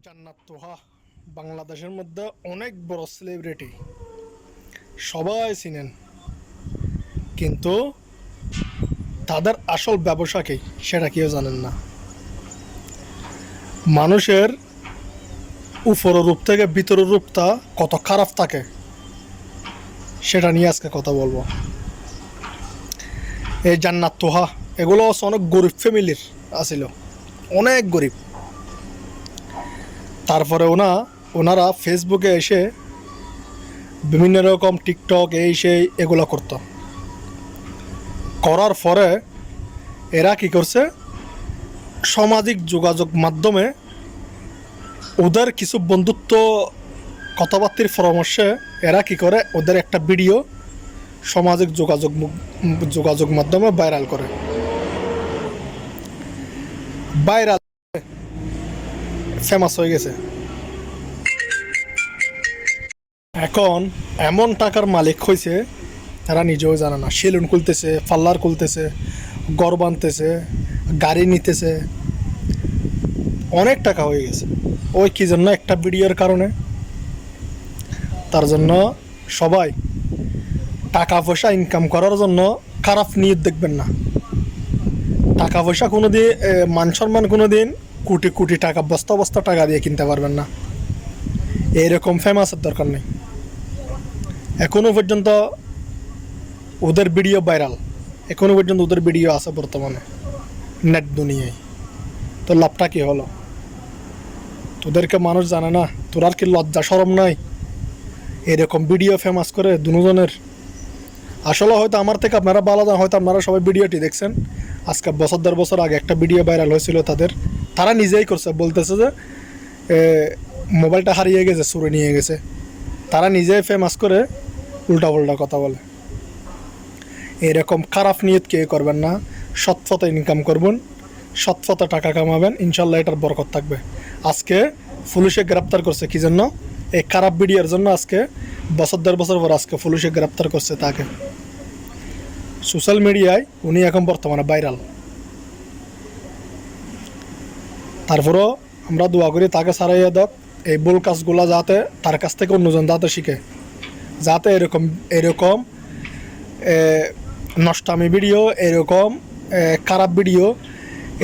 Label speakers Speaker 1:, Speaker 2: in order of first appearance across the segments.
Speaker 1: জান্নাত তোহা বাংলাদেশের মধ্যে অনেক বড় সেলিব্রিটি, সবাই চিনেন, কিন্তু তাদের আসল ব্যবসা কি সেটা কেউ জানেন না। মানুষের উপরের রূপ থেকে ভিতরের রূপটা কত খারাপ থাকে সেটা নিয়ে আজকে কথা বলবো। এই জান্নাত তোহা এগুলো অনেক গরিব ফ্যামিলির আছিল, অনেক গরিব। তারপরে ওনারা ফেসবুকে এসে বিভিন্ন রকম টিকটক এই সেই এগুলো করার পরে এরা কি করছে, সামাজিক যোগাযোগ মাধ্যমে ওদের কিছু বন্ধুত্ব কথাবার্তার পরামর্শে এরা কি করে, ওদের একটা ভিডিও সামাজিক যোগাযোগ মাধ্যমে ভাইরাল ফেমাস হয়ে গেছে। এখন এমন টাকার মালিক হয়েছে তারা নিজেও জানে না। সেলুন খুলতেছে, পার্লার খুলতেছে, ঘর বানতেছে, গাড়ি নিতেছে, অনেক টাকা হয়ে গেছে। ওই কি জন্য? একটা ভিডিওর কারণে। তার জন্য সবাই টাকা পয়সা ইনকাম করার জন্য খারাপ নিয়ত দেখবেন না। টাকা পয়সা কোনো দিন, মান সম্মান কোনো দিন কোটি কোটি টাকা, বস্তা বস্তা টাকা দিয়ে কিনতে পারবেন না। এইরকম ফেমাসের দরকার নেই। এখনও পর্যন্ত ওদের ভিডিও ভাইরাল, এখনও পর্যন্ত ওদের ভিডিও আছে বর্তমানে নেট দুনিয়ায়। তো লাভটা কী হলো? তোদেরকে মানুষ জানে না, তোর আর কি লজ্জা শরম নাই এরকম ভিডিও ফেমাস করে দুজনের? আসলে হয়তো আমার থেকে আপনারা ভালো জানেন, হয়তো আপনারা সবাই ভিডিওটি দেখছেন। আজকে বছর 1.5 বছর আগে একটা ভিডিও ভাইরাল হয়েছিল তারা নিজেই করছে, বলতেছে যে মোবাইলটা হারিয়ে গেছে, চুরি নিয়ে গেছে। তারা নিজেই ফেমাস করে উল্টা পাল্টা কথা বলে। এরকম খারাপ নিয়ত কেউ করবেন না। সৎ পথে ইনকাম করবেন, সৎ পথে টাকা কামাবেন, ইনশাল্লাহ এটার বরকত থাকবে। আজকে পুলিশে গ্রেপ্তার করছে কি জন্য? এই খারাপ ভিডিওর জন্য। আজকে বছর 1.5 বছর পর আজকে পুলিশে গ্রেপ্তার করছে তাকে। সোশ্যাল মিডিয়ায় উনি এখন বর্তমানে ভাইরাল। তারপরও আমরা দোয়া করি তাকে ছাড়াইয়া দেখ, এই ভুল কাজগুলা যাতে তার কাছ থেকে অন্যজন যাতে শিখে, যাতে এরকম নষ্টামি ভিডিও, এরকম খারাপ ভিডিও,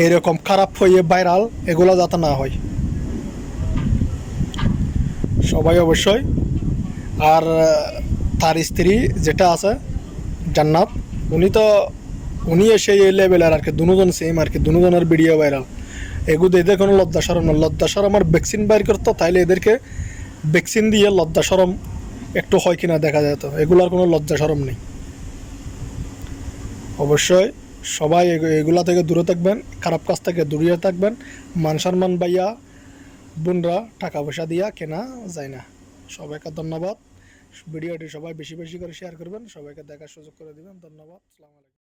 Speaker 1: এরকম খারাপ হয়ে ভাইরাল এগুলো যাতে না হয়। সবাই অবশ্যই। আর তার স্ত্রী যেটা আছে জান্নাত, উনি সেই লেভেলের আর কি, দুজন সেম আর কি, দুজনের ভিডিও ভাইরাল। এগুলো এদের কোনো লজ্জা সরম না। লজ্জা সরম আর ভ্যাকসিন বাইর করতো, তাইলে এদেরকে ভ্যাকসিন দিয়ে লজ্জা সরম একটু হয় কিনা দেখা যেত। এগুলার কোনো লজ্জা সরম নেই। অবশ্যই সবাই এগুলা থেকে দূরে থাকবেন, খারাপ কাজ থেকে দূরে থাকবেন। মান সম্মান বাইয়া বোনরা টাকা পয়সা দিয়া কেনা যায় না। সবাইকে ধন্যবাদ। ভিডিওটি সবাই বেশি বেশি করে শেয়ার করবেন, সবাইকে দেখার সুযোগ করে দিবেন। ধন্যবাদ। আসসালামু আলাইকুম।